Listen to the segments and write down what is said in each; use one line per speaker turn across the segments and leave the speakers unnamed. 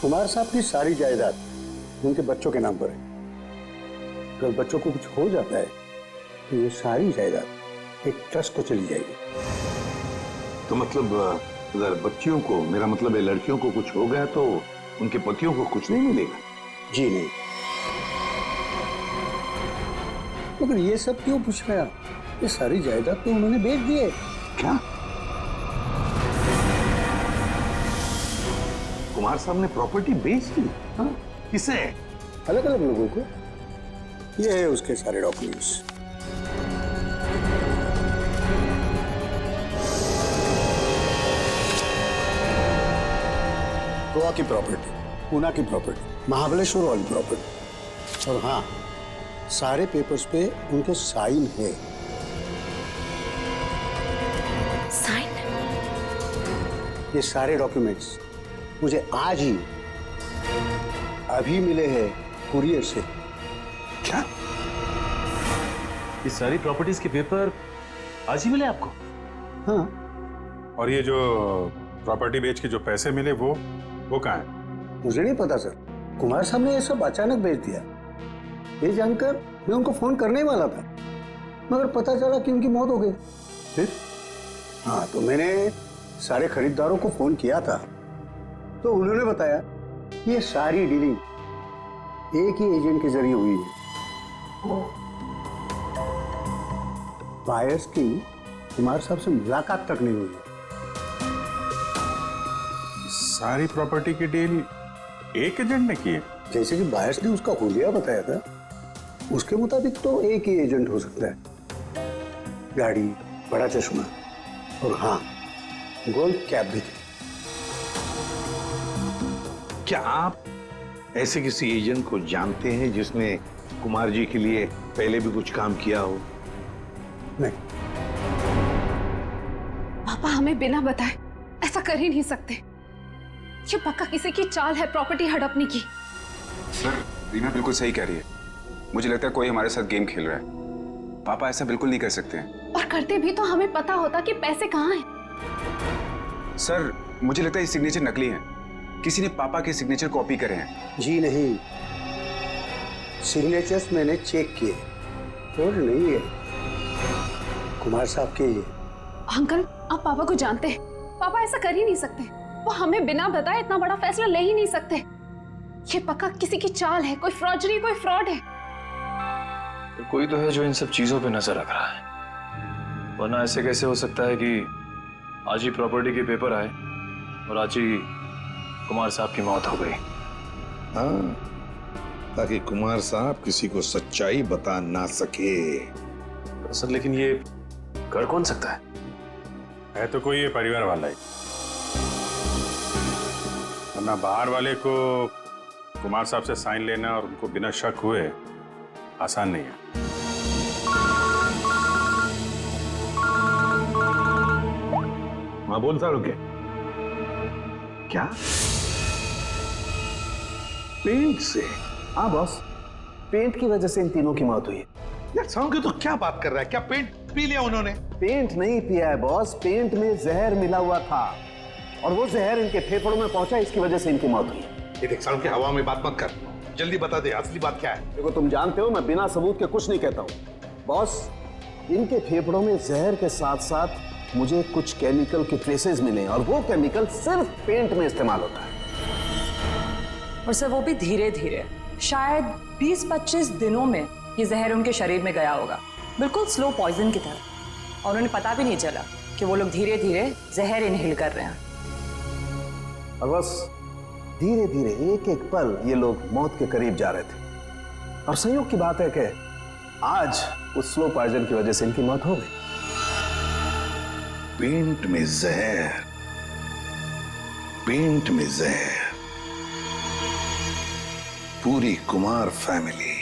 कुमार साहब की सारी जायदाद उनके बच्चों के नाम पर है। अगर बच्चों को कुछ हो जाता है तो ये सारी जायदाद एक ट्रस्ट को चली जाएगी।
तो मतलब अगर बच्चियों को, मेरा मतलब है लड़कियों को कुछ हो गया तो उनके पतियों को कुछ नहीं मिलेगा?
जी नहीं। मगर ये सब क्यों पूछ रहे हैं? ये सारी जायदाद तो उन्होंने बेच दी है।
क्या? कुमार साहब ने प्रॉपर्टी बेच दी? हाँ? किसे?
अलग अलग लोगों को। ये है उसके सारे डॉक्यूमेंट्स। गोवा की प्रॉपर्टी, पूना की प्रॉपर्टी, महाबलेश्वर वाली प्रॉपर्टी, और हाँ, सारे पेपर्स पे उनके साइन है।
साइन?
ये सारे डॉक्यूमेंट्स मुझे आज ही अभी मिले हैं कुरियर से।
क्या?
ये सारी प्रॉपर्टीज के पेपर आज ही मिले आपको?
हाँ।
और ये जो प्रॉपर्टी बेच के जो पैसे मिले वो कहाँ है?
मुझे नहीं पता सर, कुमार साहब ने ये सब अचानक भेज दिया। ये जानकर मैं उनको फोन करने वाला था, मगर पता चला कि उनकी मौत हो गई।
फिर?
हाँ, तो मैंने सारे खरीदारों को फोन किया था, तो उन्होंने बताया कि ये सारी डीलिंग एक ही एजेंट के जरिए हुई है। बायर्स की कुमार साहब से मुलाकात तक नहीं हुई है।
सारी प्रॉपर्टी की डील एक एजेंट ने की है?
जैसे कि बायर्स ने उसका हुलिया बताया था, उसके मुताबिक तो एक ही एजेंट हो सकता है। गाड़ी, बड़ा चश्मा और हाँ, गोल्ड कैप भी थी।
क्या आप ऐसे किसी एजेंट को जानते हैं जिसने कुमार जी के लिए पहले भी कुछ काम किया हो?
नहीं।
पापा हमें बिना बताए ऐसा कर ही नहीं सकते। ये पक्का किसी की चाल है प्रॉपर्टी हड़पने की।
सर, रीना बिल्कुल सही कह रही है। मुझे लगता है कोई हमारे साथ गेम खेल रहा है। पापा ऐसा बिल्कुल नहीं कर सकते हैं।
और करते भी तो हमें पता होता कि पैसे कहाँ हैं।
सर, मुझे लगता है ये सिग्नेचर नकली है। किसी ने पापा के सिग्नेचर कॉपी करे हैं।
जी नहीं, सिग्नेचर्स मैंने चेक किए और नहीं है कुमार साहब के ये।
अंकल, आप पापा को जानते हैं। पापा ऐसा कर ही नहीं सकते। वो हमें बिना बताए इतना बड़ा फैसला ले ही नहीं सकते। ये पक्का किसी की चाल है, कोई फ्रॉडरी, कोई फ्रॉड है।
तो कोई तो है जो इन सब चीजों पे नजर रख रहा है, वरना ऐसे कैसे हो सकता है कि आज ही प्रॉपर्टी के पेपर आए और आज ही कुमार साहब की मौत हो गई।
हाँ, ताकि कुमार साहब किसी को सच्चाई बता ना सके।
सर, लेकिन ये कर कौन सकता
है तो कोई ये परिवार वाला ही, वरना बाहर वाले को कुमार साहब से साइन लेना और उनको बिना शक हुए आसान नहीं है।
हाँ, बोल सारू के क्या? पेंट से?
हाँ बॉस, पेंट की वजह से इन तीनों की मौत हुई है।
यार सारू के तो क्या बात कर रहा है? क्या पेंट पी लिया उन्होंने?
पेंट नहीं पिया है बॉस, पेंट में जहर मिला हुआ था और वो जहर इनके फेफड़ों में पहुंचा, इसकी वजह से इनकी मौत हुई है।
ये देख सारू के, हवा में बात मत कर, जल्दी बता दे असली बात क्या है।
देखो, तुम जानते हो मैं बिना सबूत के कुछ नहीं कहता हूँ। बॉस, इनके फेफड़ों में जहर के साथ साथ मुझे कुछ केमिकल के ट्रेसेस मिले और वो केमिकल सिर्फ पेंट में इस्तेमाल होता है।
और सर वो भी धीरे धीरे, शायद 20-25 दिनों में ये जहर उनके शरीर में गया होगा, बिल्कुल स्लो पॉइजन की तरह, और उन्हें पता भी नहीं चला कि वो लोग धीरे धीरे जहर इनहेल कर रहे हैं।
और बस धीरे धीरे एक एक पल ये लोग मौत के करीब जा रहे थे। और संयोग की बात है कि आज उस स्लो पॉइजन की वजह से इनकी मौत हो गई।
पेंट में जहर, पेंट में जहर, पूरी कुमार फैमिली।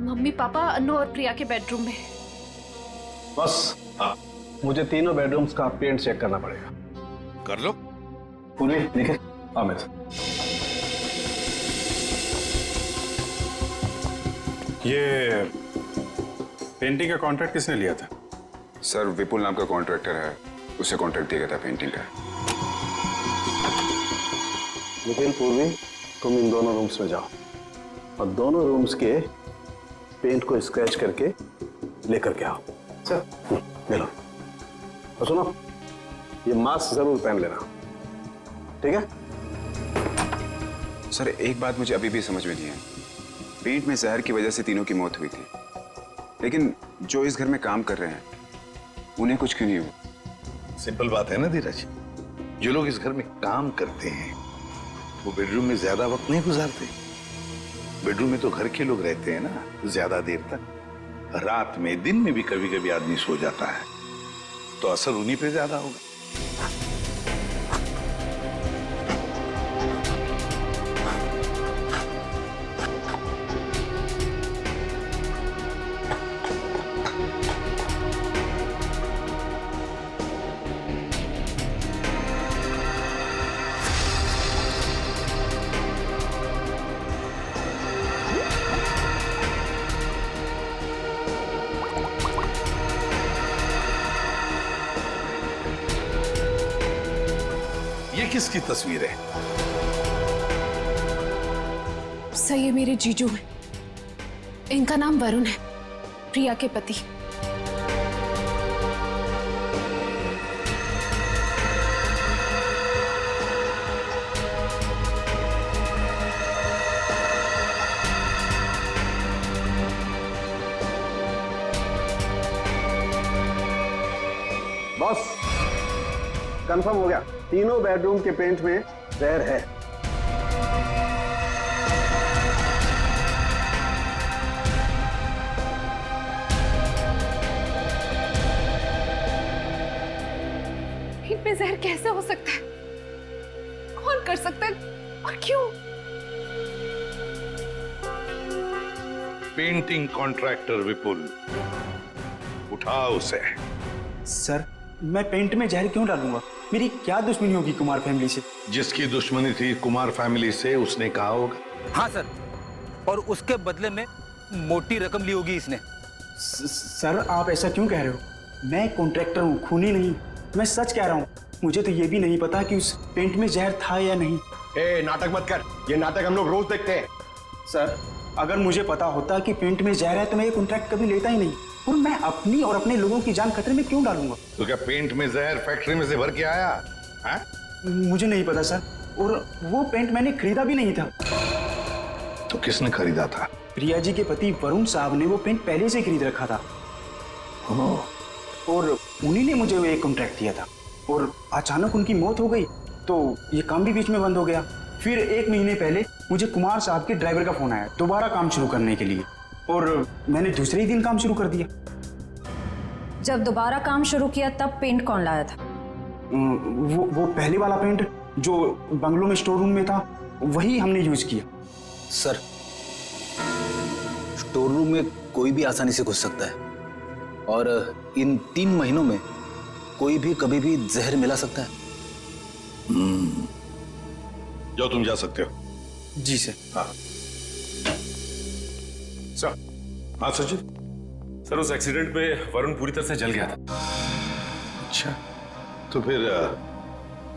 मम्मी पापा अनु और प्रिया के बेडरूम में।
बस मुझे तीनों बेडरूम्स का पेंट चेक करना पड़ेगा।
कर लो।
पूरी लिखे अमित।
ये पेंटिंग का कॉन्ट्रैक्ट किसने लिया था?
सर, विपुल नाम का कॉन्ट्रैक्टर है, उसे कॉन्ट्रैक्ट दिया गया था पेंटिंग का।
निखिल, पूर्वी, तुम इन दोनों रूम्स में जाओ और दोनों रूम्स के पेंट को स्क्रैच करके लेकर के आओ। सर, ले लो। और सुनो, ये मास्क जरूर पहन लेना, ठीक है?
सर, एक बात मुझे अभी भी समझ में नहीं है। पेंट में जहर की वजह से तीनों की मौत हुई थी, लेकिन जो इस घर में काम कर रहे हैं उन्हें कुछ क्यों नहीं हुआ?
सिंपल बात है ना धीरज, जो लोग इस घर में काम करते हैं वो बेडरूम में ज्यादा वक्त नहीं गुजारते। बेडरूम में तो घर के लोग रहते हैं ना ज्यादा देर तक। रात में, दिन में भी कभी कभी आदमी सो जाता है, तो असर उन्हीं पे ज्यादा होगा। ये किसकी तस्वीर है?
सर, ये मेरे जीजू हैं। इनका नाम वरुण है, प्रिया के पति।
बॉस, कंफर्म हो गया, तीनों बेडरूम के पेंट में जहर है।
पेंट में जहर कैसे हो सकता है? कौन कर सकता है और क्यों?
पेंटिंग कॉन्ट्रैक्टर विपुल, उठाओ उसे।
सर, मैं पेंट में जहर क्यों डालूंगा? मेरी क्या दुश्मनी होगी कुमार फैमिली से?
जिसकी दुश्मनी थी कुमार फैमिली से उसने कहा होगा।
हाँ सर, और उसके बदले में मोटी रकम ली होगी इसने।
सर, आप ऐसा क्यों कह रहे हो? मैं कॉन्ट्रैक्टर हूँ, खूनी नहीं। मैं सच कह रहा हूँ। मुझे तो ये भी नहीं पता कि उस पेंट में जहर था या नहीं।
नाटक मत कर, ये नाटक हम लोग रोज देखते हैं।
सर, अगर मुझे पता होता कि पेंट में जहर है तो मैं ये कॉन्ट्रैक्ट कभी लेता ही नहीं। और मैं अपनी और अपने लोगों की जान खतरे में क्यों डालूंगा?
तो क्या पेंट में जहर फैक्ट्री में से भर के आया है?
मुझे नहीं पता सर, और वो पेंट मैंने खरीदा भी नहीं था।
तो किसने खरीदा था?
प्रिया जी के पति वरुण साहब ने वो पेंट पहले से खरीद रखा था। और उन्हीं ने मुझे वो एक कॉन्ट्रैक्ट दिया था। और अचानक उनकी मौत हो गई तो ये काम भी बीच में बंद हो गया। फिर 1 महीने पहले मुझे कुमार साहब के ड्राइवर का फोन आया दोबारा काम शुरू करने के लिए, और मैंने दूसरे ही दिन काम शुरू कर दिया।
जब दोबारा काम शुरू किया तब पेंट कौन लाया था?
वो पहले वाला पेंट जो बंगलों में स्टोर रूम में था, वही हमने यूज किया।
सर, स्टोर रूम में कोई भी आसानी से घुस सकता है, और इन 3 महीनों में कोई भी कभी भी जहर मिला सकता है।
जो तुम जा सकते हो।
जी सर।
हाँ
सर। हाँ सचिन। सर, उस एक्सीडेंट में वरुण पूरी तरह से जल गया था।
अच्छा, तो फिर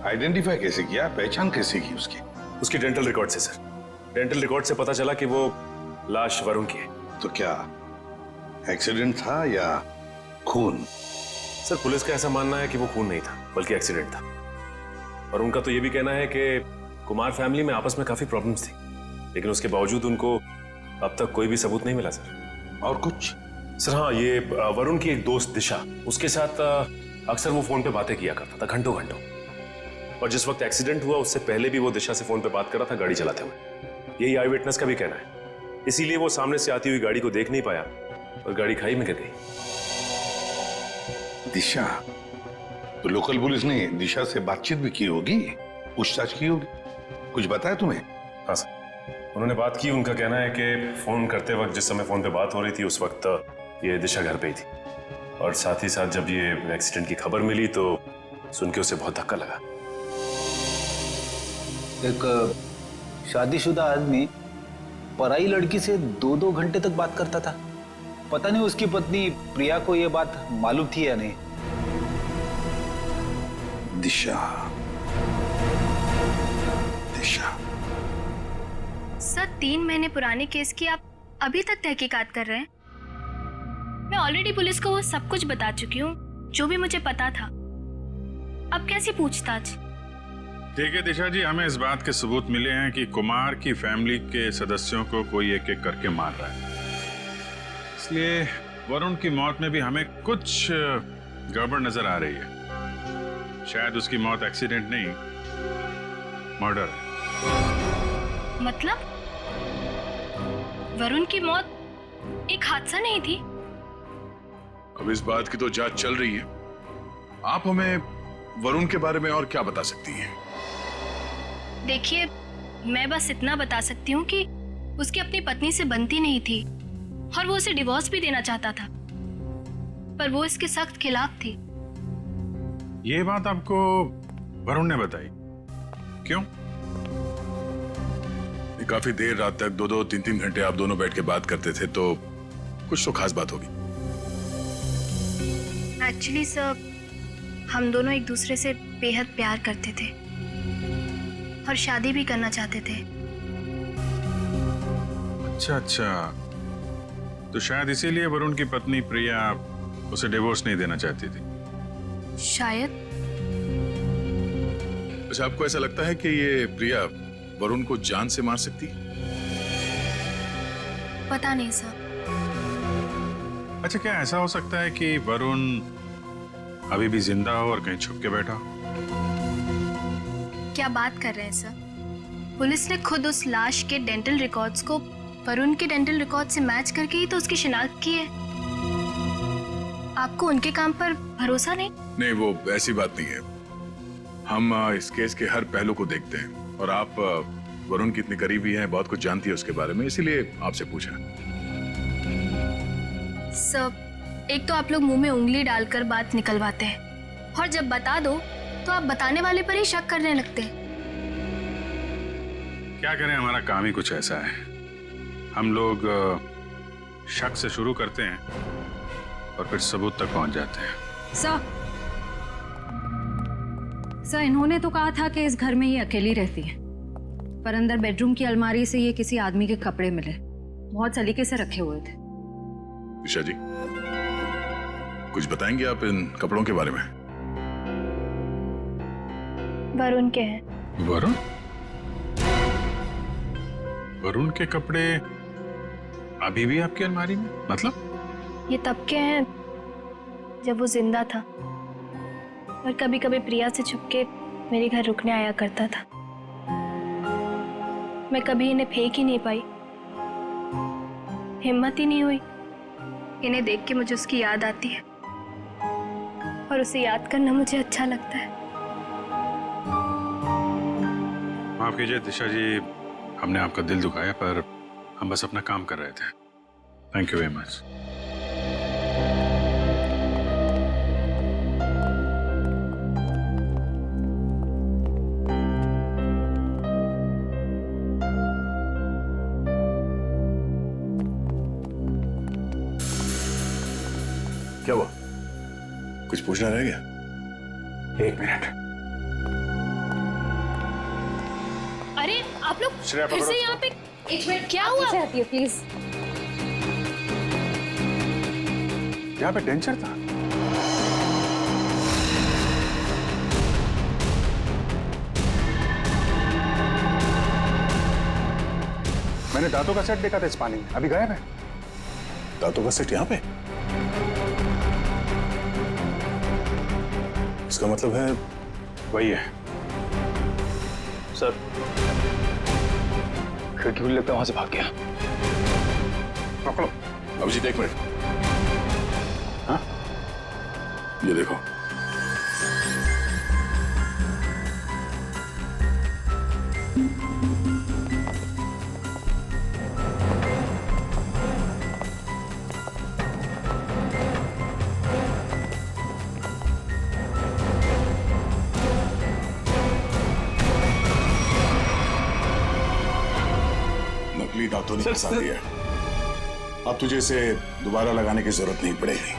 आइडेंटिफाई कैसे किया, पहचान कैसे की उसकी?
उसकी डेंटल रिकॉर्ड से सर। डेंटल रिकॉर्ड से पता चला कि वो लाश वरुण की है।
तो क्या एक्सीडेंट था या खून?
सर, पुलिस का ऐसा मानना है कि वो खून नहीं था बल्कि एक्सीडेंट था। और उनका तो ये भी कहना है कि कुमार फैमिली में आपस में काफी प्रॉब्लम्स थी, लेकिन उसके बावजूद उनको अब तक कोई भी सबूत नहीं मिला सर।
और कुछ?
सर हाँ, ये वरुण की एक दोस्त दिशा, उसके साथ अक्सर वो फोन पे बातें किया करता था घंटों घंटों। और जिस वक्त एक्सीडेंट हुआ उससे पहले भी वो दिशा से फोन पे बात कर रहा था गाड़ी चलाते हुए। यही आई विटनेस का भी कहना है। इसीलिए वो सामने से आती हुई गाड़ी को देख नहीं पाया और गाड़ी खाई में गिर गई।
दिशा? तो लोकल पुलिस ने दिशा से बातचीत भी की होगी, पूछताछ की होगी, कुछ बताया तुम्हें?
हाँ सर, उन्होंने बात की। उनका कहना है कि फोन करते वक्त जिस समय फोन पे बात हो रही थी उस वक्त ये दिशा घर पे ही थी, और साथ ही साथ जब ये एक्सीडेंट की खबर मिली तो सुन के उसे बहुत धक्का लगा।
एक शादीशुदा आदमी पराई लड़की से 2-2 घंटे तक बात करता था। पता नहीं उसकी पत्नी प्रिया को यह बात मालूम थी या नहीं।
दिशा, दिशा
3 महीने पुराने केस की आप अभी तक तहकीकात कर रहे हैं? मैं ऑलरेडी पुलिस को वो सब कुछ बता चुकी हूँ जो भी मुझे पता था। अब कैसी पूछताछ?
देखिए दिशा जी, हमें इस बात के सबूत मिले हैं कि कुमार की फैमिली के सदस्यों को कोई एक एक करके मार रहा है। इसलिए वरुण की मौत में भी हमें कुछ गड़बड़ नजर आ रही है। शायद उसकी मौत एक्सीडेंट नहीं, मर्डर है।
मतलब वरुण की मौत एक हादसा नहीं थी?
अब इस बात की तो जांच चल रही है। आप हमें वरुण के बारे में और क्या बता सकती हैं?
देखिए, मैं बस इतना बता सकती हूँ कि उसकी अपनी पत्नी से बनती नहीं थी और वो उसे डिवोर्स भी देना चाहता था, पर वो इसके सख्त खिलाफ थी।
ये बात आपको वरुण ने बताई? क्यों?
काफी देर रात तक 2-2, 3-3 घंटे आप दोनों बैठ के बात करते थे, तो कुछ तो खास बात होगी।
एक्चुअली सर, हम दोनों एक दूसरे से बेहद प्यार करते थे और शादी भी करना चाहते थे।
अच्छा, तो शायद इसीलिए वरुण की पत्नी प्रिया उसे डिवोर्स नहीं देना चाहती थी।
शायद।
अच्छा, आपको ऐसा लगता है कि ये प्रिया वरुण को जान से मार सकती?
पता नहीं सर।
अच्छा, क्या ऐसा हो सकता है कि वरुण अभी भी जिंदा हो और कहीं छुप के बैठा हो?
क्या बात कर रहे हैं सर? पुलिस ने खुद उस लाश के डेंटल रिकॉर्ड्स को वरुण के डेंटल रिकॉर्ड से मैच करके ही तो उसकी शिनाख्त की है। आपको उनके काम पर भरोसा नहीं?
नहीं, वो ऐसी बात नहीं है। हम इस केस के हर पहलू को देखते हैं और आप वरुण की इतनी करीबी हैं, बहुत कुछ जानती है उसके बारे में, इसीलिए आपसे पूछा।
सर, एक तो आप लोग मुंह में उंगली डालकर बात निकलवाते हैं और जब बता दो तो आप बताने वाले पर ही शक करने लगते हैं।
क्या करें, हमारा काम ही कुछ ऐसा है। हम लोग शक से शुरू करते हैं और फिर सबूत तक पहुंच जाते हैं।
सर, इन्होंने तो कहा था कि इस घर में ये अकेली रहती है, पर अंदर बेडरूम की अलमारी से ये किसी आदमी के कपड़े मिले, बहुत सलीके से रखे हुए थे।
दिशा जी, कुछ बताएंगे आप इन कपड़ों के बारे में?
वरुण के हैं।
वरुण? वरुण के कपड़े अभी भी आपकी अलमारी में? मतलब?
ये तब के हैं जब वो जिंदा था और कभी कभी प्रिया से छुपके मेरे घर रुकने आया करता था। मैं कभी इन्हें फेंक ही नहीं पाई, हिम्मत ही नहीं हुई। इन्हें देख के मुझे उसकी याद आती है और उसे याद करना मुझे अच्छा लगता है।
माफ कीजिए दिशा जी, हमने आपका दिल दुखाया, पर हम बस अपना काम कर रहे थे। Thank you very much.
क्या हुआ? कुछ पूछना रह गया?
1 मिनट।
अरे आप लोग
श्रेया,
फिर से यहाँ पे? एक मिनट, क्या हुआ?
प्लीज।
यहाँ पे डेंचर था। मैंने दांतों का सेट देखा था इस पानी में, अभी गायब है।
दांतों का सेट यहाँ पे? इसका मतलब है
वही है।
सर, खिड़की खुली, लगता है वहां से भाग गया।
पकड़ो। अभिजीत, 1 मिनट। हाँ, ये देखो। नकली दांतों ने फंसा दिया। अब तुझे इसे दोबारा लगाने की जरूरत नहीं पड़ेगी।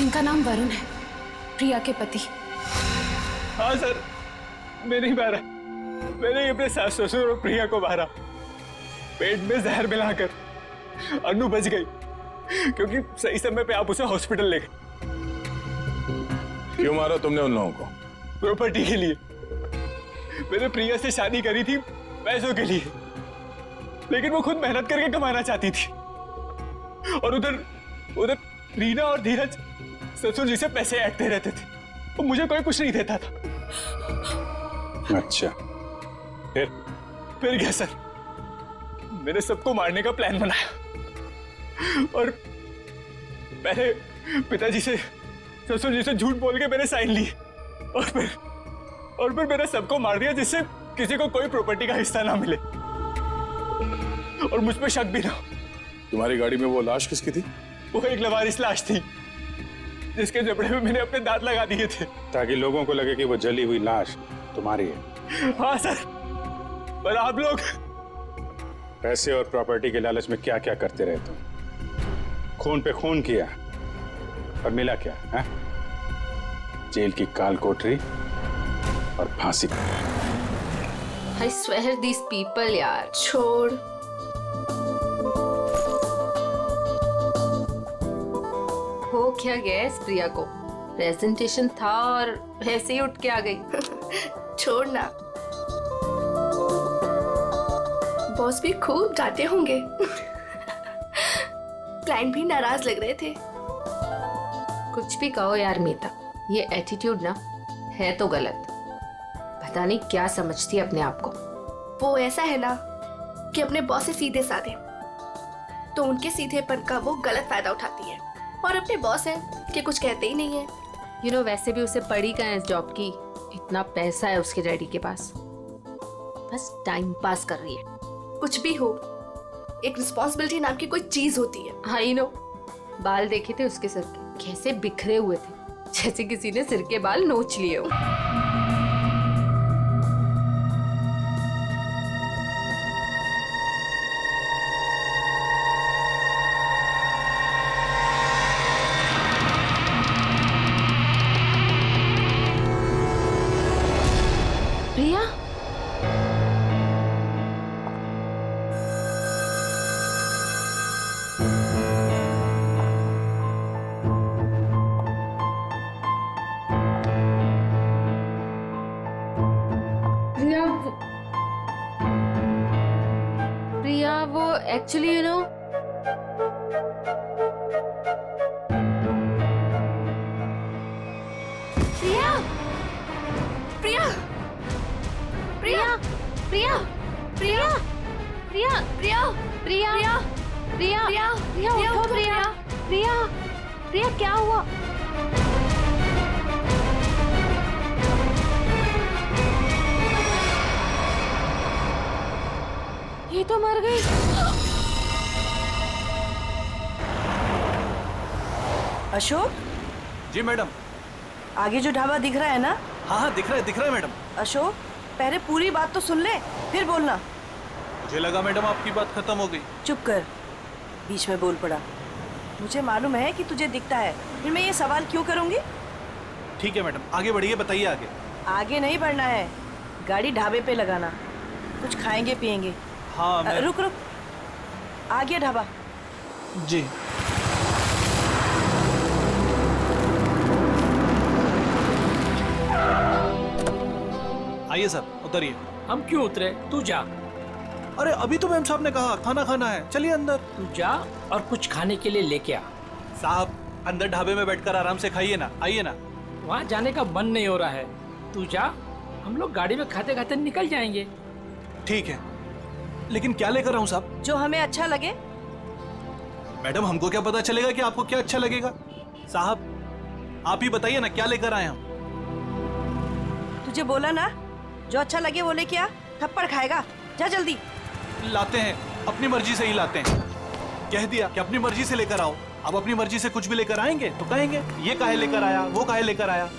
इनका नाम वरुण है, प्रिया के पति।
हाँ सर,
मैं नहीं मारा, मैंने अपने सास ससुर और प्रिया को मारा। पेट में जहर मिलाकर अनु बच गई क्योंकि सही समय पे आप उसे हॉस्पिटल ले गए।
क्यों मारा तुमने उन लोगों को?
प्रॉपर्टी के लिए। मैंने प्रिया से शादी करी थी पैसों के लिए, लेकिन वो खुद मेहनत करके कमाना चाहती थी और उधर रीना और धीरज ससुर जी से पैसे ऐंठते रहते थे और मुझे कोई कुछ नहीं देता था।
अच्छा,
फिर क्या सर, मैंने सबको मारने का प्लान बनाया और पहले पिताजी से ससुर जी से झूठ बोल के मैंने साइन लिए और फिर मैंने सबको मार दिया जिससे किसी को कोई प्रॉपर्टी का हिस्सा ना मिले और मुझ पे शक भी ना।
तुम्हारी गाड़ी में वो लाश किसकी थी?
वो एक लवारिस लाश थी जिसके जबड़े में मैंने अपने दांत लगा दिए थे
ताकि लोगों को लगे कि वो जली हुई लाश तुम्हारी है।
हाँ सर, पर आप लोग
पैसे और प्रॉपर्टी के लालच में क्या क्या करते रहे तुम? खून पे खून किया और मिला क्या है? जेल की काल कोठरी और फांसी।
I swear these people यार। छोड़। हो क्या गया इस प्रिया को? प्रेजेंटेशन था और ऐसे ही उठ के आ गई।
छोड़ ना, बॉस भी खूब डांटे होंगे। क्लाइंट भी नाराज लग रहे थे।
कुछ भी कहो यार मीता, ये एटीट्यूड ना है तो गलत। पता नहीं क्या समझती है अपने आप को।
वो ऐसा है ना कि अपने बॉस से सीधे साधे, तो उनके सीधेपन का वो गलत फायदा उठाती है और अपने बॉस है कि कुछ कहते ही नहीं है।
यू नो वैसे भी उसे पड़ी कहाँ है इस जॉब की, इतना पैसा है उसके डैडी के पास, बस टाइम पास कर रही है।
कुछ भी हो, एक रिस्पॉन्सिबिलिटी नाम की कोई चीज होती है।
हाँ नो, बाल देखे थे उसके सर के कैसे बिखरे हुए थे, जैसे किसी ने सिर के बाल नोच लिए हो। प्रिया, प्रिया वो एक्चुअली यू नो
प्रिया, प्रिया, प्रिया, प्रिया, प्रिया, प्रिया, प्रिया,
प्रिया, प्रिया, प्रिया, प्रिया, उठो प्रिया, प्रिया, प्रिया क्या हुआ? ये तो मर गई।
अशोक
जी मैडम।
आगे जो ढाबा दिख रहा है ना?
हाँ हाँ दिख रहा है मैडम।
अशोक पहले पूरी बात तो सुन ले फिर बोलना।
मुझे लगा मैडम आपकी बात खत्म हो गई।
चुप कर, बीच में बोल पड़ा। मुझे मालूम है कि तुझे दिखता है, फिर मैं ये सवाल क्यों करूंगी?
ठीक है मैडम, आगे बढ़िए, बताइए आगे।
आगे नहीं बढ़ना है, गाड़ी ढाबे पे लगाना, कुछ खाएंगे पिएंगे।
हाँ
रुक रुक, आ गया ढाबा।
जी आइए सर, उतरिए।
हम क्यों उतरे? तू जा।
अरे अभी तो मैम साहब ने कहा खाना खाना है, चलिए अंदर।
तू जा और कुछ खाने के लिए लेके आ।
साहब अंदर ढाबे में बैठकर आराम से खाइए ना, आइए ना।
वहाँ जाने का मन नहीं हो रहा है, तू जा, हम लोग गाड़ी में खाते खाते निकल जाएंगे।
ठीक है, लेकिन क्या लेकर आऊं साहब?
जो हमें अच्छा लगे।
मैडम हमको क्या पता चलेगा कि आपको क्या अच्छा लगेगा? साहब आप ही बताइए ना, क्या लेकर आए हम?
तुझे बोला ना, जो अच्छा लगे वो लेके आ, थप्पड़ खाएगा। जा जल्दी।
लाते हैं, अपनी मर्जी से ही लाते हैं। कह दिया कि अपनी मर्जी से लेकर आओ। अब अपनी मर्जी से कुछ भी लेकर आएंगे तो कहेंगे ये काहे लेकर आया, वो काहे लेकर आया।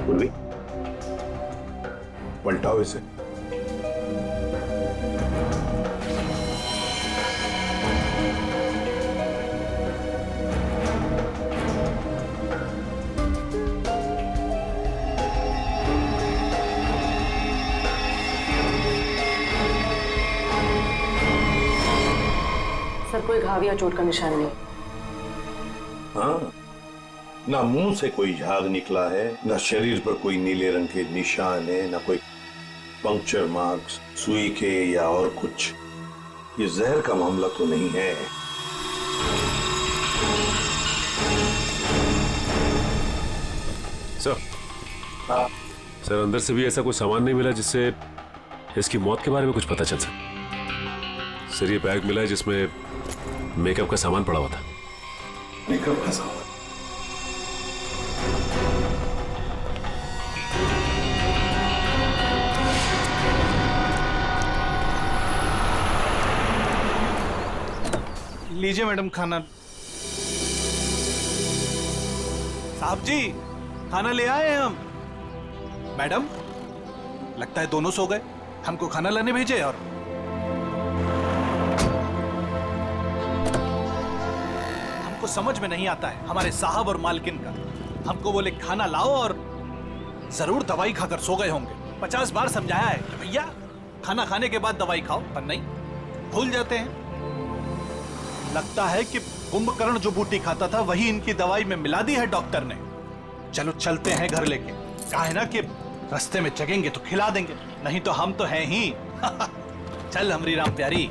पूर्वी, पलटाओ इसे।
सर कोई घाव या चोट का निशान नहीं।
हाँ, ना मुंह से कोई झाग निकला है, ना शरीर पर कोई नीले रंग के निशान है, ना कोई पंक्चर मार्क्स सुई के या और कुछ। ये जहर का मामला तो नहीं है।
सर, सर अंदर से भी ऐसा कोई सामान नहीं मिला जिससे इसकी मौत के बारे में कुछ पता चल सके। सर ये बैग मिला है जिसमें मेकअप का सामान पड़ा हुआ था।
मेकअप का सामान?
लीजिए मैडम खाना। साहब जी खाना ले आए हैं हम। मैडम लगता है दोनों सो गए, हमको खाना लाने भेजे। और हमको समझ में नहीं आता है हमारे साहब और मालकिन का। हमको बोले खाना लाओ और जरूर दवाई खाकर सो गए होंगे। 50 बार समझाया है कि भैया खाना खाने के बाद दवाई खाओ, पर नहीं, भूल जाते हैं। लगता है कि कुंभकर्ण जो बूटी खाता था वही इनकी दवाई में मिला दी है डॉक्टर ने। चलो चलते हैं घर लेके। कहा है ना कि रास्ते में जगेंगे तो खिला देंगे, नहीं तो हम तो हैं ही। चल हमरी राम प्यारी।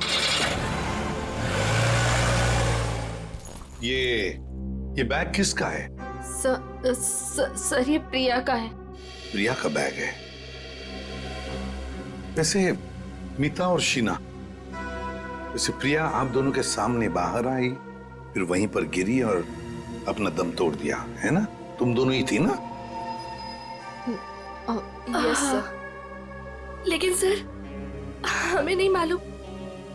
ये बैग किसका है?
सर ये प्रिया का है।
प्रिया का बैग है? वैसे मीता और शीना, वैसे प्रिया आप दोनों के सामने बाहर आई, फिर वहीं पर गिरी और अपना दम तोड़ दिया, है ना? तुम दोनों ही थी ना?
Yes sir. लेकिन सर हमें नहीं मालूम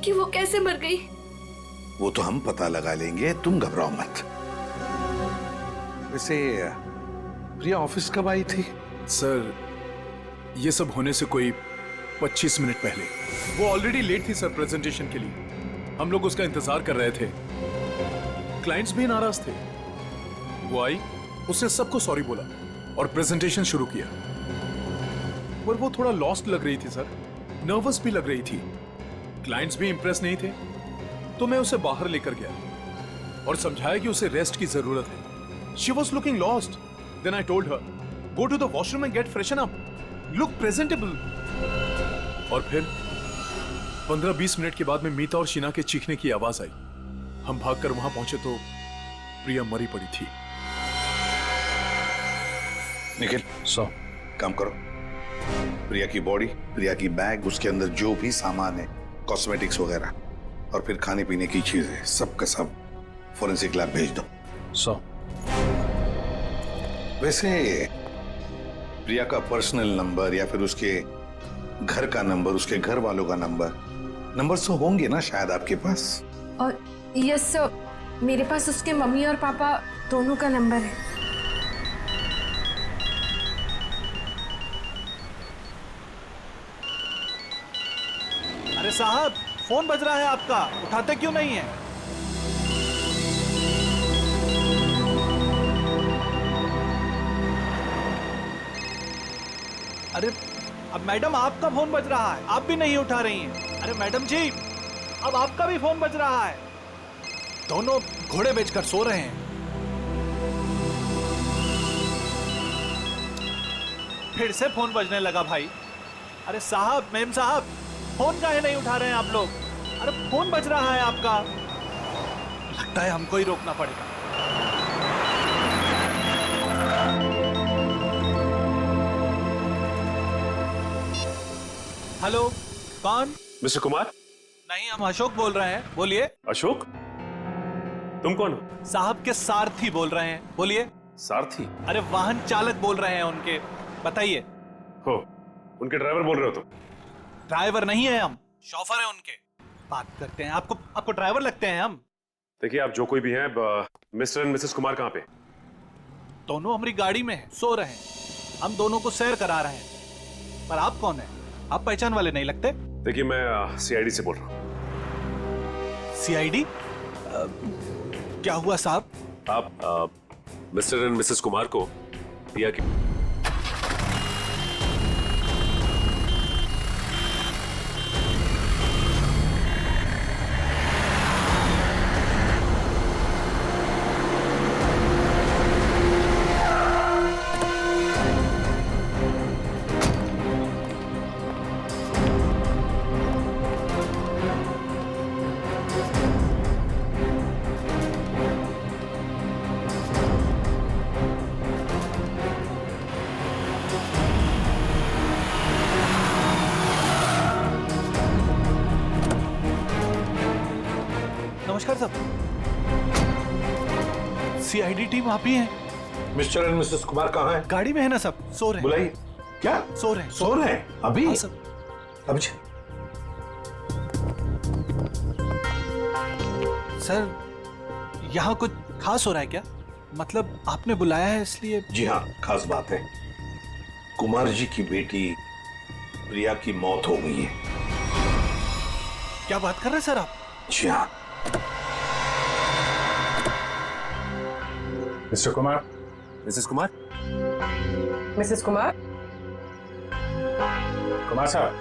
कि वो कैसे मर गई।
वो तो हम पता लगा लेंगे, तुम घबराओ मत। वैसे प्रिया ऑफिस कब आई थी?
सर ये सब होने से कोई 25 मिनट पहले। वो ऑलरेडी लेट थी सर प्रेजेंटेशन के लिए। हम लोग उसका इंतजार कर रहे थे। क्लाइंट्स भी नाराज थे। वो आई, उसने सबको सॉरी बोला और प्रेजेंटेशन शुरू किया। पर वो थोड़ा लॉस्ट लग रही थी सर, नर्वस भी लग रही थी। क्लाइंट्स भी इंप्रेस नहीं थे, तो मैं उसे बाहर लेकर गया और समझाया कि उसे रेस्ट की जरूरत है। She was looking lost. Then I told her, go to the washroom and get freshen up. Look presentable. और फिर 15-20 मिनट के बाद में मीता और शीना के चीखने की आवाज आई। हम भागकर वहां पहुंचे तो प्रिया मरी पड़ी थी।
निखिल, काम करो। प्रिया की बॉडी, प्रिया की बैग, उसके अंदर जो भी सामान है, कॉस्मेटिक्स वगैरह, और फिर खाने पीने की चीजें, सब का सब फॉरेंसिक लैब भेज दो। वैसे प्रिया का पर्सनल नंबर या फिर उसके घर का नंबर, उसके घर वालों का नंबर तो होंगे ना शायद आपके पास?
और यस सर, मेरे पास उसके मम्मी और पापा दोनों का नंबर है।
अरे साहब फोन बज रहा है आपका, उठाते क्यों नहीं है? अरे अब मैडम आपका फोन बज रहा है, आप भी नहीं उठा रही हैं। अरे मैडम जी अब आपका भी फोन बज रहा है। दोनों घोड़े बेचकर सो रहे हैं। फिर से फोन बजने लगा भाई। अरे साहब, मेम साहब, फोन काहे नहीं उठा रहे हैं आप लोग? अरे फोन बज रहा है आपका। लगता है हमको ही रोकना पड़ेगा। हेलो, कौन?
मिस्टर कुमार?
नहीं, हम अशोक बोल रहे हैं, बोलिए।
अशोक? तुम कौन हो?
साहब के सारथी बोल रहे हैं, बोलिए।
सारथी?
अरे वाहन चालक बोल रहे हैं उनके, बताइए।
हो, उनके ड्राइवर बोल रहे हो तुम?
ड्राइवर नहीं है हम, शॉफर है उनके। बात करते हैं, आपको ड्राइवर लगते हैं हम।
देखिए आप जो कोई भी हैं, मिस्टर एंड मिसेस कुमार कहाँ पे?
दोनों हमारी गाड़ी में हैं, सो रहे हैं। हम दोनों को सैर करा रहे हैं। पर आप कौन हैं? आप पहचान वाले नहीं लगते।
देखिए, मैं सीआईडी से बोल रहा हूँ।
सीआईडी? क्या हुआ साहब?
आप मिस्टर एंड मिसेस कुमार को प्रिया की
नमस्कार साहब। सीआईडी टीम आप ही हैं?
मिस्टर एंड मिसेस कुमार कहाँ हैं?
गाड़ी में है ना सब, सो रहे हैं।
बुलाइए। क्या?
सो रहे हैं।
सो रहे हैं? अभी?
हाँ सब।
अभी
सर, यहाँ कुछ खास हो रहा है क्या? मतलब आपने बुलाया है इसलिए?
जी हाँ, खास बात है। कुमार जी की बेटी प्रिया की मौत हो गई है।
क्या बात कर रहे हैं सर आप?
जी हाँ।
Mr Kumar, Mrs Kumar,
Mrs Kumar,
Kumar साहब,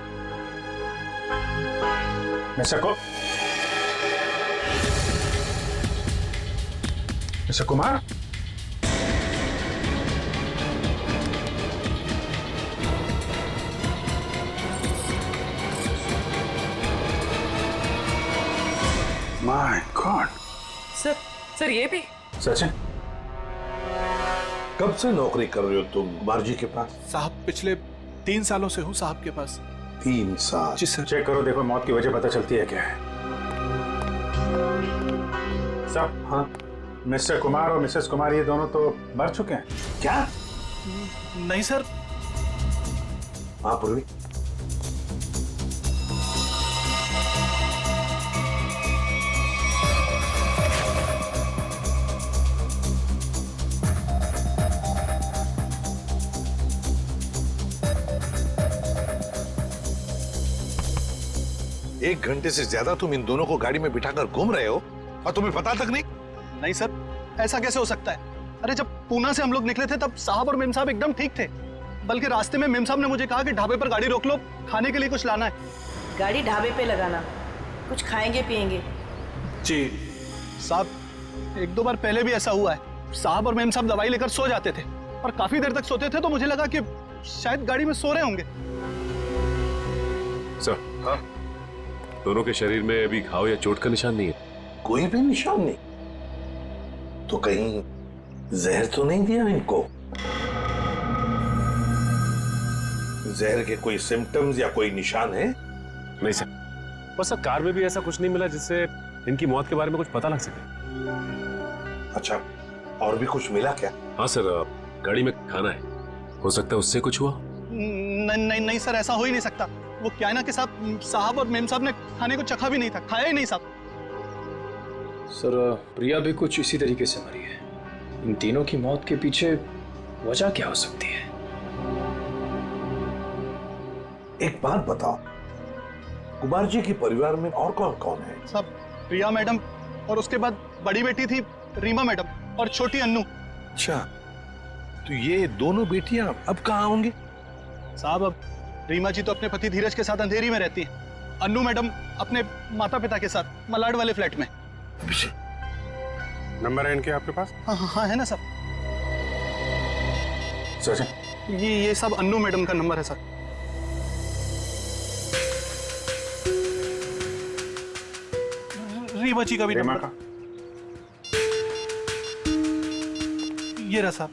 Mr Kumar,
my God.
Sir ये भी
सचिन, कब से नौकरी कर रहे हो तुम कुमार जी के पास?
साहब पिछले 3 सालों से हूँ साहब के पास।
3 साल?
जी सर।
चेक करो, देखो मौत की वजह पता चलती है क्या है। साहब, हाँ, मिस्टर कुमार और मिसेस कुमार ये दोनों तो मर चुके हैं।
क्या?
नहीं सर।
हाँ पूर्वी, एक घंटे से ज्यादा तुम इन दोनों को गाड़ी में बिठाकर घूम रहे हो और तुम्हें पता तक नहीं?
नहीं सर, ऐसा कैसे हो सकता है? अरे जब पूना से हम लोग निकले थे तब साहब और मेम साहब एकदम ठीक थे। बल्कि रास्ते में मेम साहब ने मुझे कहा कि ढाबे पर गाड़ी रोक लो, खाने के लिए कुछ लाना है।
गाड़ी ढाबे पे लगाना, कुछ खाएंगे पिएंगे।
जी साहब, 1-2 बार पहले भी ऐसा हुआ है। साहब और मेम साहब दवाई लेकर सो जाते थे और काफी देर तक सोते थे, तो मुझे लगा कि शायद गाड़ी में सो रहे होंगे।
सर, हाँ, दोनों के शरीर में अभी घाव या चोट का निशान नहीं है।
कोई भी निशान नहीं? तो कहीं जहर तो नहीं दिया इनको? जहर के कोई सिम्टम्स या कोई निशान है?
नहीं सर, बस सर कार में भी ऐसा कुछ नहीं मिला जिससे इनकी मौत के बारे में कुछ पता लग सके।
अच्छा, और भी कुछ मिला क्या?
हाँ सर, गाड़ी में खाना है, हो सकता है उससे कुछ हुआ।
नहीं सर, ऐसा हो ही नहीं सकता। वो क्या है ना कि साहब और मेम साहब ने खाने को चखा भी नहीं था, खाया ही नहीं साहब।
सर, प्रिया भी कुछ इसी तरीके से मरी है। इन तीनों की मौत के पीछे वजह क्या हो सकती है?
एक बात बताओ, कुमार जी के परिवार में और कौन कौन है?
सब प्रिया मैडम और उसके बाद बड़ी बेटी थी रीमा मैडम और छोटी अन्नू।
अच्छा, तो ये दोनों बेटियां अब कहाँ होंगी?
साहब, अब रीमा जी तो अपने पति धीरज के साथ अंधेरी में रहती है। अन्नू मैडम अपने माता पिता के साथ मलाड वाले फ्लैट में।
नंबर है इनके आपके पास?
हाँ है ना सर।
सचिन,
ये सब अन्नू मैडम का नंबर है सर। रीमा जी का भी नंबर का। ये रहा साहब।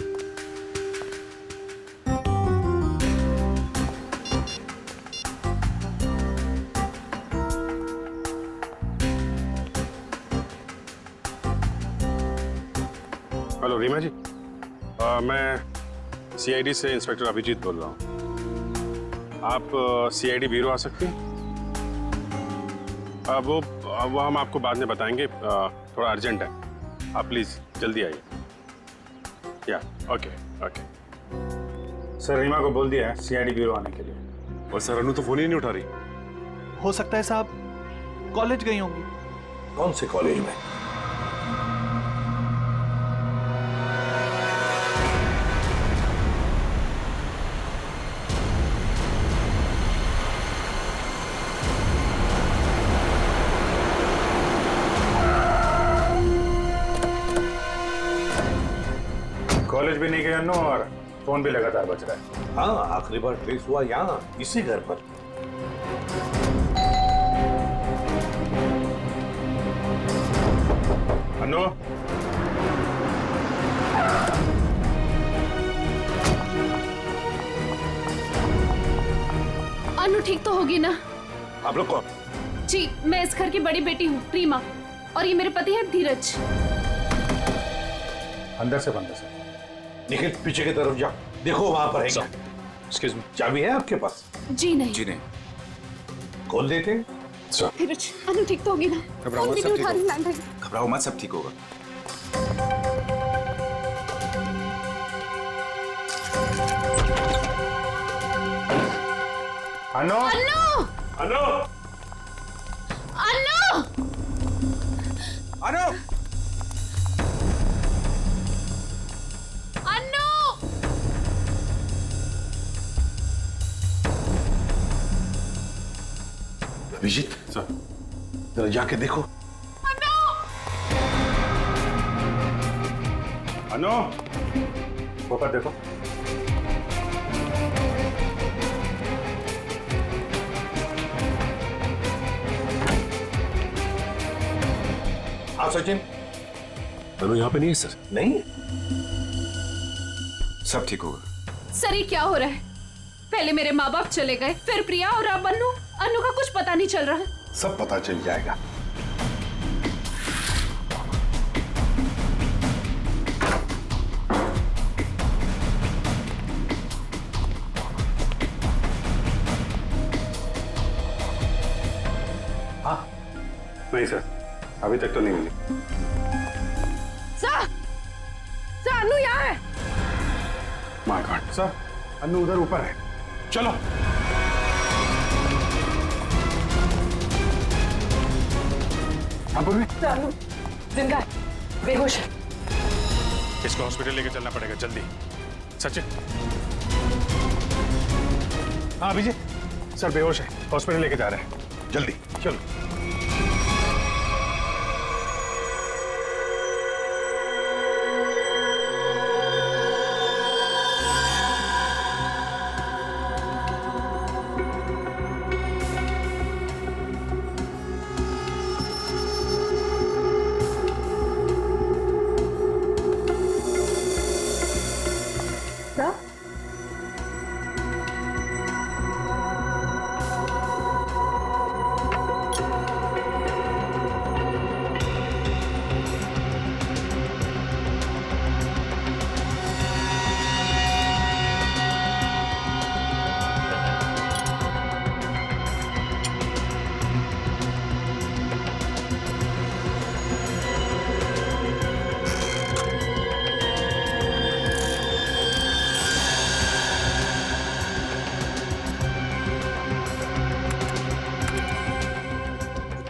हेलो रीमा जी, मैं सीआईडी से इंस्पेक्टर अभिजीत बोल रहा हूँ। आप सीआईडी ब्यूरो आ सकती हैं? वो हम आपको बाद में बताएंगे, थोड़ा अर्जेंट है। आप प्लीज जल्दी आइए। या ओके ओके। सर रीमा को बोल दिया है सीआईडी ब्यूरो आने के लिए। और सर अनु तो फोन ही नहीं उठा रही।
हो सकता है साहब कॉलेज गई होंगी।
कौन से कॉलेज में?
कॉलेज भी नहीं गए अनु और फोन भी लगातार बज रहा है।
हाँ, आखिरी बार ट्रेस हुआ यहाँ इसी घर पर।
अनु,
अनु ठीक तो होगी ना?
आप लोग कौन?
जी, मैं इस घर की बड़ी बेटी हूँ प्रीमा, और ये मेरे पति है धीरज।
अंदर से बंद है।
निखिल पीछे की तरफ जा, देखो वहां पर है क्या?
एक्सक्यूज मी,
चाबी है आपके पास?
जी नहीं।
जी नहीं।
खोल देते।
धीरज, अनु ठीक तो होगी ना?
घबराओ मत,
फोन भी
सब
नहीं
ठीक
उठा रही
होगा।
मैम।
घबराओ मत, सब ठीक होगा।
अनु,
अनु,
अनु,
अनु,
अनु,
अनु,
अभिजीत
सर
जरा जाके देखो।
अनु, ऊपर देखो।
हाँ सचिन।
अनु यहाँ पे नहीं है सर।
नहीं,
सब ठीक होगा।
सर ये क्या हो रहा है? पहले मेरे माँ बाप चले गए, फिर प्रिया, और अब अनु। अनु का कुछ पता नहीं चल रहा।
सब पता चल जाएगा।
हाँ, नहीं सर, अभी तक तो नहीं मिली।
सर, सर अनु यहाँ है।
माय गॉड, सर अनु उधर ऊपर है। चलो।
अनु जिंदा है, बेहोश है।
इसको हॉस्पिटल लेके चलना पड़ेगा जल्दी। सचिन। हाँ अभिजीत, सर बेहोश है, हॉस्पिटल लेके जा रहे हैं, जल्दी चलो।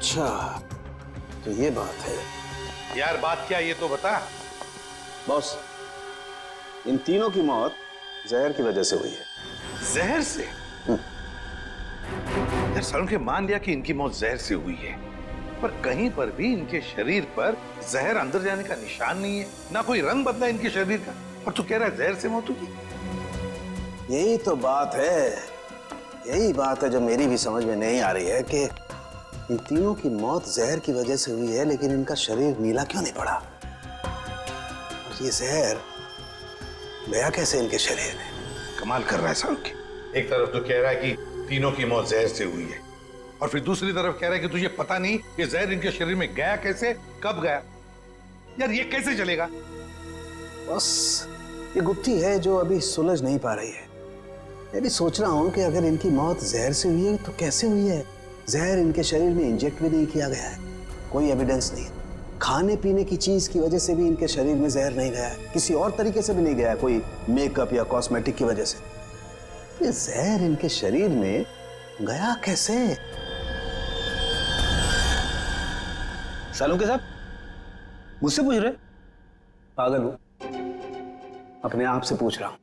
अच्छा, तो ये बात है।
यार बात क्या ये तो बता।
बॉस, इन तीनों की मौत जहर की वजह से हुई है।
जहर से? यार सालों के मान लिया कि इनकी मौत जहर से हुई है, पर कहीं पर भी इनके शरीर पर जहर अंदर जाने का निशान नहीं है, ना कोई रंग बदला इनके शरीर का, और तू कह रहा है जहर से मौत हुई।
यही तो बात है, यही बात है जो मेरी भी समझ में नहीं आ रही है कि इन तीनों की मौत जहर की वजह से हुई है, लेकिन इनका शरीर नीला क्यों नहीं पड़ा? और ये जहर गया कैसे इनके शरीर में?
कमाल कर रहा है साहब के। एक तरफ तो कह रहा है कि तीनों की मौत जहर से हुई है, और फिर दूसरी तरफ कह रहा है कि तुझे पता नहीं कि जहर इनके शरीर में गया कैसे, कब गया। यार ये कैसे चलेगा?
बस ये गुत्थी है जो अभी सुलझ नहीं पा रही है। मैं भी सोच रहा हूं कि अगर इनकी मौत जहर से हुई है तो कैसे हुई है? जहर इनके शरीर में इंजेक्ट भी नहीं किया गया है, कोई एविडेंस नहीं। खाने पीने की चीज की वजह से भी इनके शरीर में जहर नहीं गया है, किसी और तरीके से भी नहीं गया है, कोई मेकअप या कॉस्मेटिक की वजह से। ये जहर इनके शरीर में गया कैसे?
सालों के साहब मुझसे पूछ रहे?
पागल हूं, अपने आप से पूछ रहा हूं।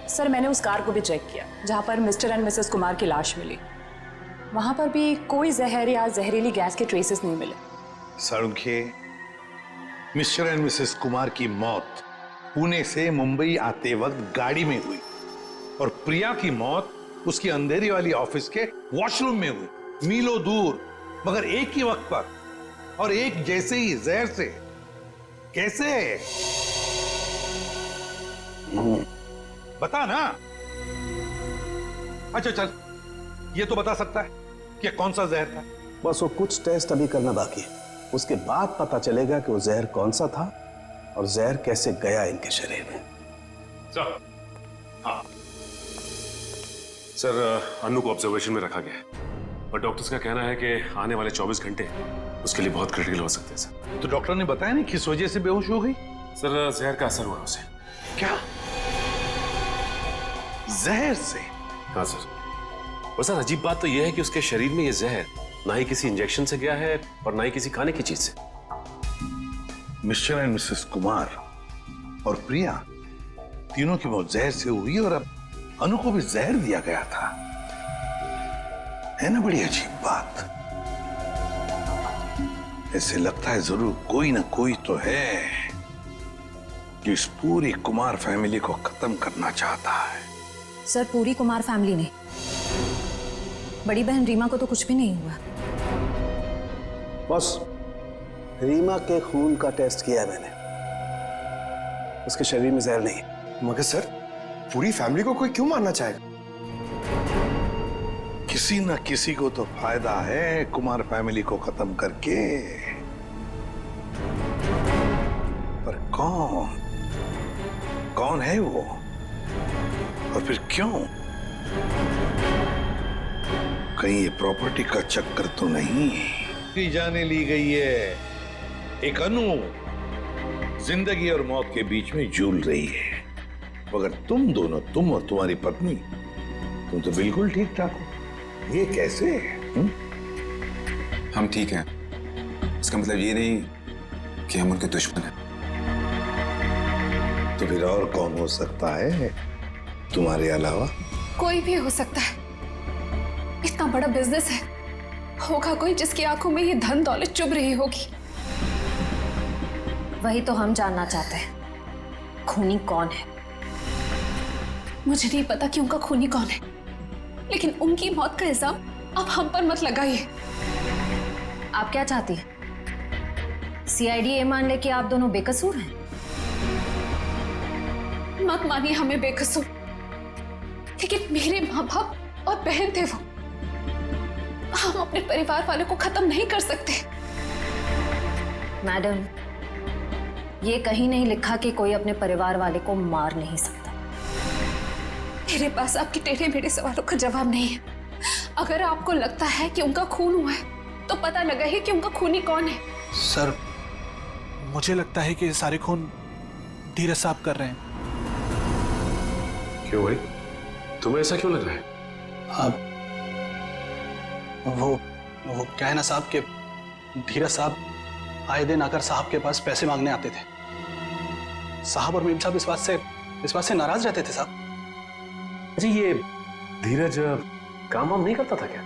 सर मैंने उस कार को भी चेक किया जहां पर मिस्टर एंड मिसेस कुमार की लाश मिली। वहां पर भी कोई जहर या जहरीली गैस के ट्रेसेस नहीं मिले।
Salunkhe, mister and Mrs Kumar की मौत पुणे से मुंबई आते वक्त गाड़ी में हुई और प्रिया की मौत उसकी अंधेरी वाली ऑफिस के वॉशरूम में हुई, मीलों दूर, मगर एक ही वक्त पर और एक जैसे ही जहर से। कैसे? बता ना। अच्छा चल, ये तो बता सकता है कि कौन सा जहर था?
बस वो कुछ टेस्ट अभी करना बाकी है, उसके बाद पता चलेगा कि वो जहर कौन सा था और जहर कैसे गया इनके शरीर में।
सर, हाँ सर, अनु को ऑब्जर्वेशन में रखा गया है और डॉक्टर्स का कहना है कि आने वाले 24 घंटे उसके लिए बहुत क्रिटिकल हो सकते हैं सर।
तो डॉक्टर ने बताया नहीं किस वजह से बेहोश हो गई?
सर, जहर का असर हुआ उसे।
क्या? जहर से?
हाँ सर। और सर अजीब बात तो यह है कि उसके शरीर में यह जहर ना ही किसी इंजेक्शन से गया है और ना ही किसी खाने की चीज से।
मिस्टर एंड मिसेस कुमार और प्रिया तीनों की मौत जहर से हुई और अब अनु को भी जहर दिया गया था। है ना बड़ी अजीब बात। ऐसे लगता है जरूर कोई ना कोई तो है जो इस पूरी कुमार फैमिली को खत्म करना चाहता है।
सर, पूरी कुमार फैमिली नहीं, बड़ी बहन रीमा को तो कुछ भी नहीं हुआ।
बस रीमा के खून का टेस्ट किया है मैंने, उसके शरीर में जहर नहीं है।
मगर सर, पूरी फैमिली को कोई क्यों मारना चाहेगा?
किसी न किसी को तो फायदा है कुमार फैमिली को खत्म करके, पर कौन है वो और फिर क्यों? कहीं ये प्रॉपर्टी का चक्कर तो नहीं? की जाने ली गई है एक अनु जिंदगी और मौत के बीच में झूल रही है, मगर तुम दोनों, तुम और तुम्हारी पत्नी, तुम तो बिल्कुल ठीक ठाक हो। ये कैसे?
हम ठीक हैं, इसका मतलब ये नहीं कि हम उनके दुश्मन हैं।
तो फिर और कौन हो सकता है तुम्हारे अलावा?
कोई भी हो सकता है। इतना बड़ा बिजनेस है, होगा कोई जिसकी आंखों में ये धन दौलत चुभ रही होगी।
वही तो हम जानना चाहते हैं, खूनी कौन है?
मुझे नहीं पता कि उनका खूनी कौन है, लेकिन उनकी मौत का इल्जाम अब हम पर मत लगाइए।
आप क्या चाहती हैं? सीआईडी ये मान ले कि आप दोनों बेकसूर हैं?
मत मानिए हमें बेकसूर, लेकिन मेरे माँ बाप और बहन थे वो। हम अपने परिवार वालों को खत्म नहीं कर सकते।
मैडम, ये कहीं नहीं लिखा कि कोई अपने परिवार वाले को मार नहीं सकता।
मेरे पास आपके टेढ़े मेढ़े सवालों का जवाब नहीं है। अगर आपको लगता है कि उनका खून हुआ है तो पता लगा है कि उनका खूनी कौन है।
सर, मुझे लगता है कि सारे खून धीरज साहब कर रहे हैं।
क्यों भाई, तुम्हें ऐसा क्यों लग रहा है?
अब वो क्या है ना साहब के धीरज साहब आए दिन आकर साहब के पास पैसे मांगने आते थे। साहब और मीम साहब इस बात से नाराज रहते थे साहब।
अच्छा, ये धीरज काम वाम नहीं करता था क्या?